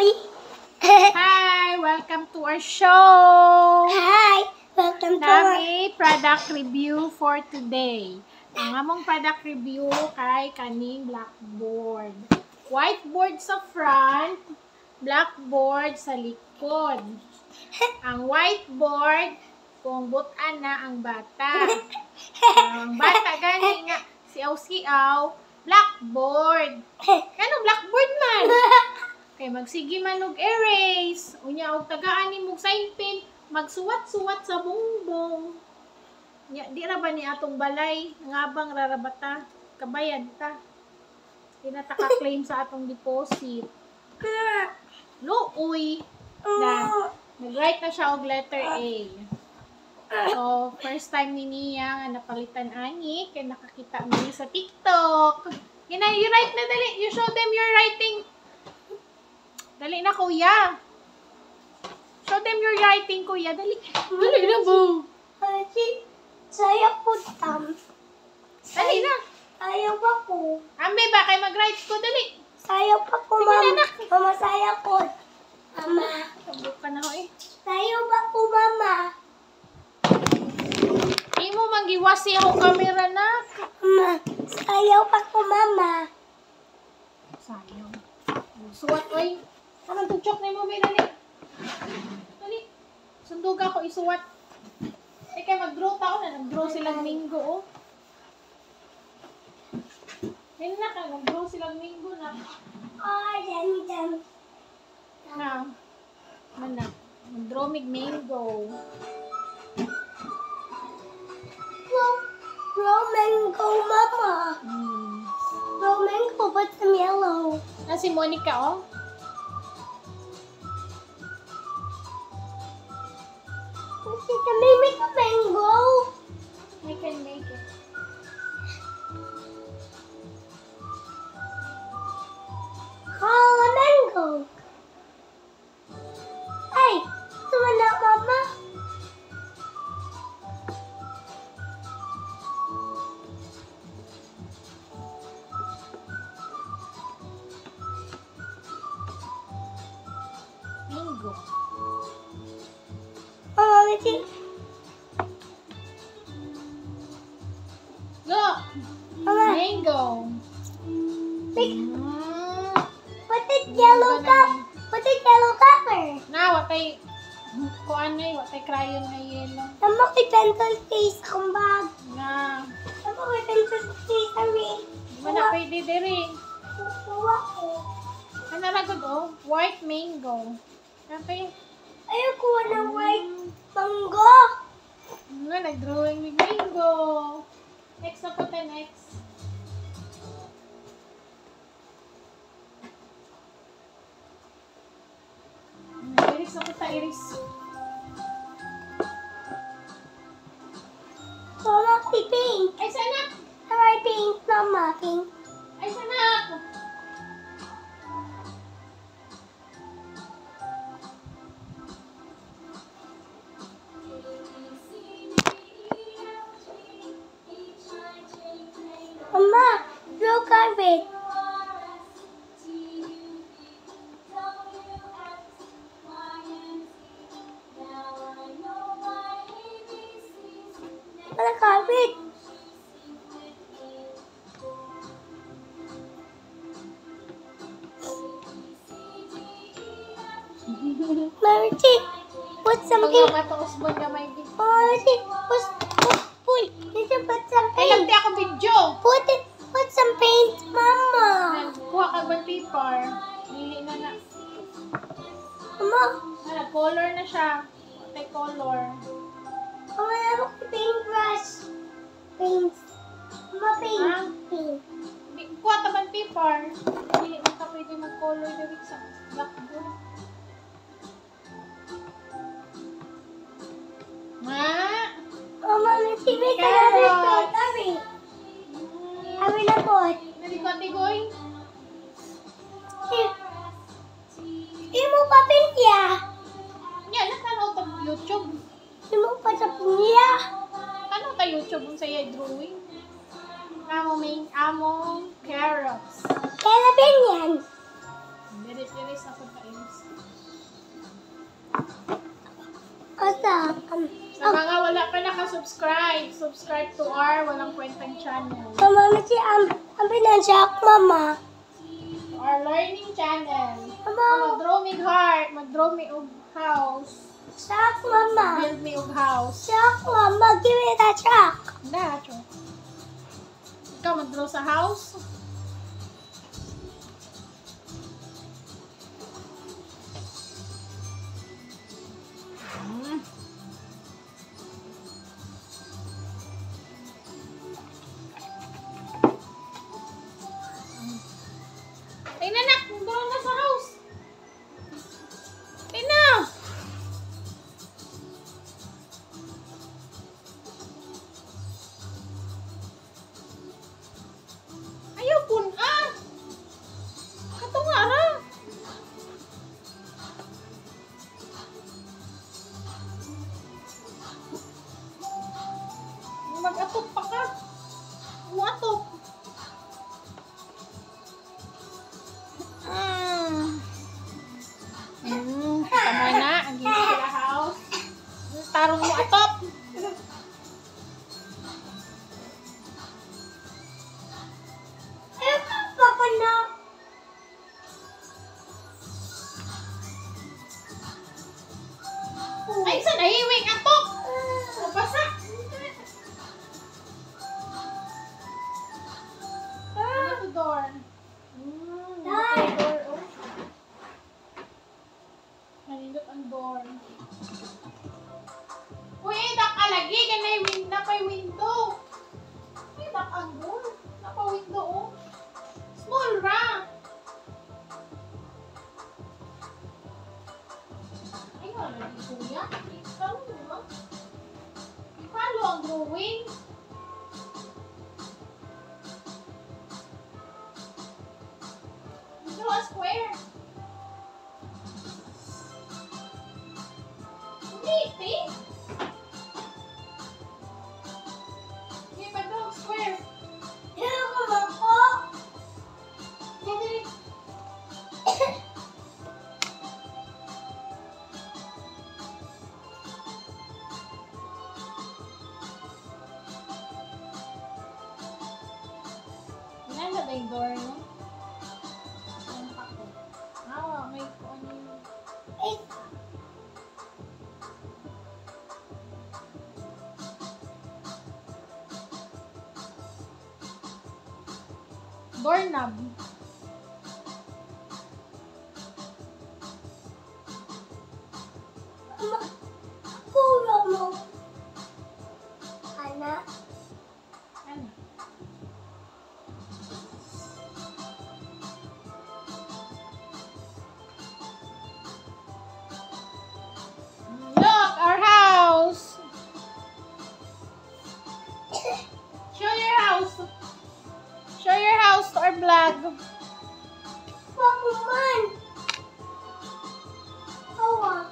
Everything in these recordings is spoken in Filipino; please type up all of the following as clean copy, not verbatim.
Uy! Hi! Welcome to our show! Hi! Welcome to our... Nami product review for today. Ang among product review kay kaning blackboard. Whiteboard sa front, blackboard sa likod. Ang whiteboard, kung butan na ang bata. Ang bata gani nga, siaw-siaw, blackboard. Ano blackboard man? Kay magsige man og erase, unya og tagaan nimog sign pen, magsuwat-suwat sa bongbong. Nya di ra ba ni atong balay ngabang rarabata, kabayad ta. Di na ta ka-claim sa atong deposit. Luoy na nag-write na siya og letter A. So, first time ni niya nga napalitan ani kay nakakita mo sa TikTok. You write na dali, you show them your writing. Dali na, kuya. Show them your writing, kuya. Dali. Dali na, bo. Saya po, Tam. Dali na. Sayaw pa po. Ambe ba, kay mag-write ko. Dali. Sayaw pa po, Sige, Mama. anak. Mama, sayaw po. Mama. Tabok ka na, hoy. Sayaw pa po, Mama. Di mo magiwasi ako camera na. Mama, sayaw pa po, Mama. Sayang. Suwat, oy. Anong tuchok na mo, may dali. Dali. Sundog ako isuwat. Eh, kaya mag-draw tao na. Nag-draw silang linggo, oh. Yan na ka, nag-draw silang linggo na. Oh, dyan. Na. Mana. Nag-draw mango. Mango, Mama. Mango, but some yellow. Ah, si Monica, oh. Can we make a mango? I can make it. Call a mango. Hey, someone out, Mama. Mango. Oh, let's see. Look! Mama, Mango. like, Mm. what the yellow cup? What the yellow color? Na, watay kuan na, watay crayon na yellow. Mama, may pencil case akong bag. Na, Mama, may pencil case kami. di ba na pwede diri? Kukuha ko. Ano na gud, oh? White mango. Okay. Ayaw kuha ng white mango. Nga, nag-drawing with mango. Next na po tayo, next. Iris na po tayo, Iris. Mama, pink. Ay, sana! Alright, pink, Mama, pink. Ay, sana! Mama, blue carpet. Wala carpet. Marcy, put some Mga pink. mataos mo na may video. Oh, Marcy, put, you can put some Ay, paint. lagdi ako video! Put some paint, Mama. Nagkuha ka ba paper? Lili na na. Mama, Color na siya. Watay color. Mama, I want paintbrush. Paint. Mama, paint. Ah? Paint. Kuha ka ba paper? Lili na ka pwede mag-color dito sa blackboard. Mama, let's see, make another pot. Hurry. Hurry na pot. Naligoy-ligoy. Imo pa paint ya. Yan, nakanaw to YouTube. Imo pa sa pinya. Ano ta YouTube kung sa'yo drawing? Among carrots. Kaya na yan. Iris ako pa Iris. Asa? Sa mga wala pa nakasubscribe, subscribe to our Walang Kwentang channel. Mama, mati ang pinansiyak, Mama. To our learning channel. Mama. Mag-draw me heart, mag-draw me og house. Siyak, Mama. Build me og house. Siyak, Mama. Give me that siyak. Na, cho. Ikaw mag-draw sa house. Tingnan na, draw na sa house. Tingnan. Ayaw pun katunga ra. Mag-atop pa ka. Uatop. Tama na. Ang gini sila house. Tarong mo atop. Papa na. Ay, saan nahiwing atop? Mabasa. Ano to door? Door, oh. Nalindot ang door. Uy, dak alagi. Ganay napay window. Uy, dak ang door. Napa window, oh. Small ra. Ay, wala di kuya. Ikaw, no? Follow ang drawing. Draw a square. Hindi. Hindi ba draw a square? Ayaw ko, Mama. Hindi. Yan na ba yung door, no? Yan pa ko. May kung ano yung... Ay, Doorknob. Mama. Puro mo. Anak. Ano? Look, our house. Show your house. Show your house to our vlog. Mama man. Awa.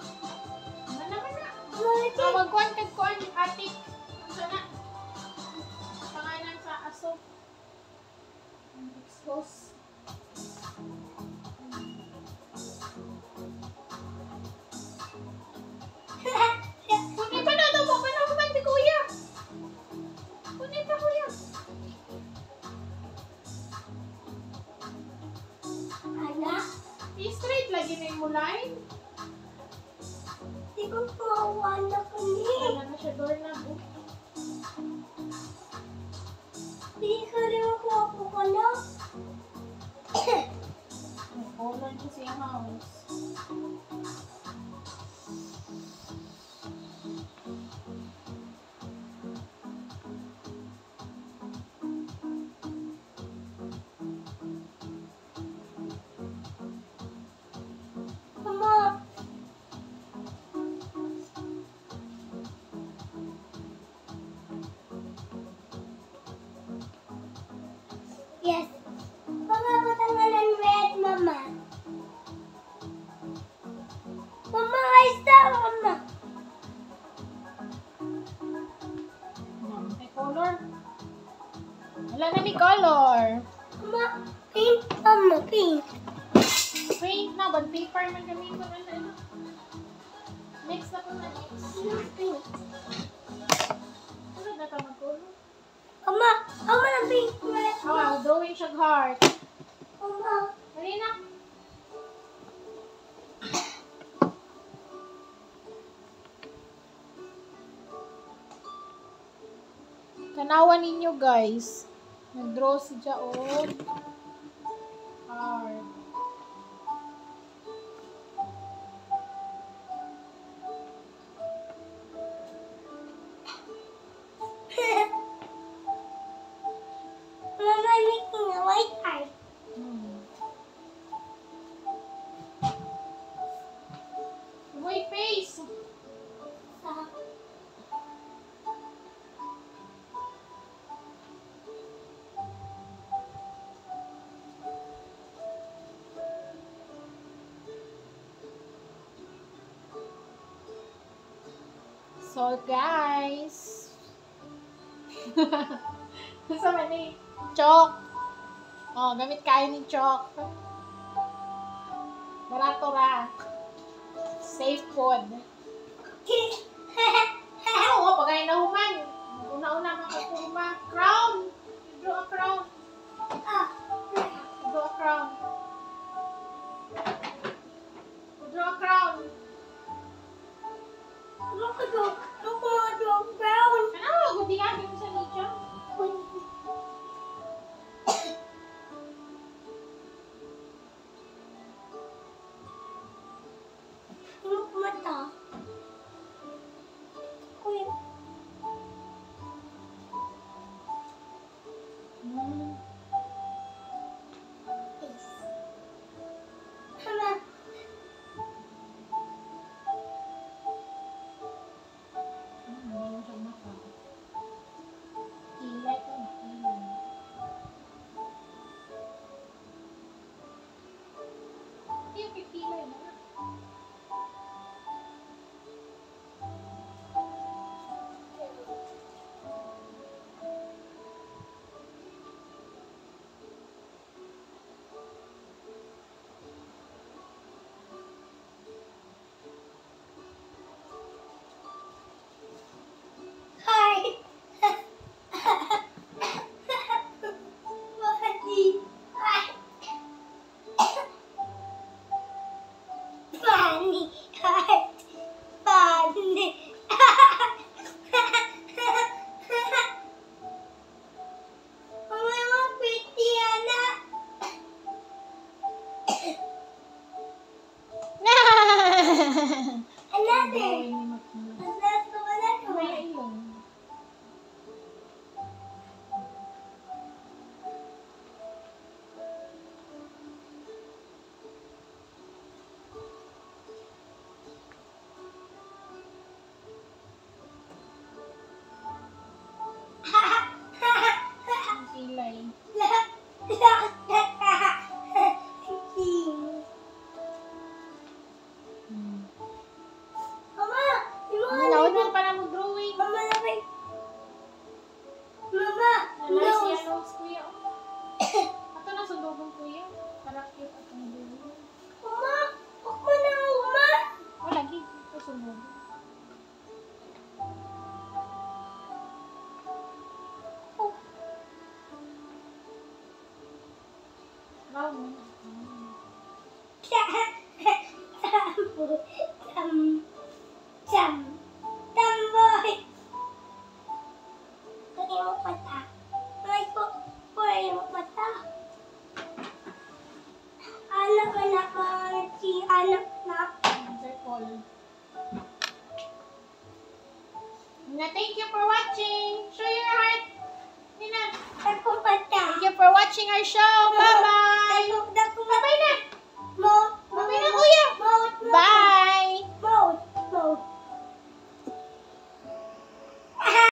Ano naman na? Mama, Magkuhan kag kuhan, atik. Asa na? Pangalan sa aso. Expose. Kunay pa na ito mo. Paano man si kuya? Kunay pa kuya. anak. I-straight lagi na yung line. Di ko maawa na kami. Wala na siya doorknob. Oh. Di ka rin ako ka na. Color ko siya house. Mama. Yes. Mama, patangalan red, Mama. Mama, ayos na, Mama. May color. Wala na may color. Mama, pink, Mama, pink. Paint na na, bag paper man kami ko ano. Next na po na next. Ano na tama ko? Ama na pink. Oh, drawing siya heart. Ama. Dali na. Tanawan ninyo guys. Nag-draw si Jaon. Heart. Mama, I'm making a white heart. Boy face. So guys. Sa mani chalk. Oh, gamit kayo ng chalk. Barato ra. Safe food. Oo, pagay na human. Una-una makapurma. Crown. Draw a crown. Draw a crown. Draw a crown. Look at the brown. Ano? Gudingan mo sa nicho. Look mata. Kuya. Mama. Meron siyang mata. Kilay ko. Kilay. Hindi yung pipilay na. Hi. Funny heart. Funny. Mama, pretty Anna. Another. Another. May ilong. Ang kilay. Mama, Nauna pa na mo drawing. Mama, Mama, Nalay no. siya nose kuya. Ato na sundobong kuya. Para cute at ang drawing. Mama, ako na, Mama. O lagi. Ito sundobong. Wow mo na. Tamboy. Lagi mo mata. May po yung mata. Anak si anak na. Circle. Na thank you for watching. Show your heart. Nina. Ako mata. Thank you for watching our show. Bye-bye.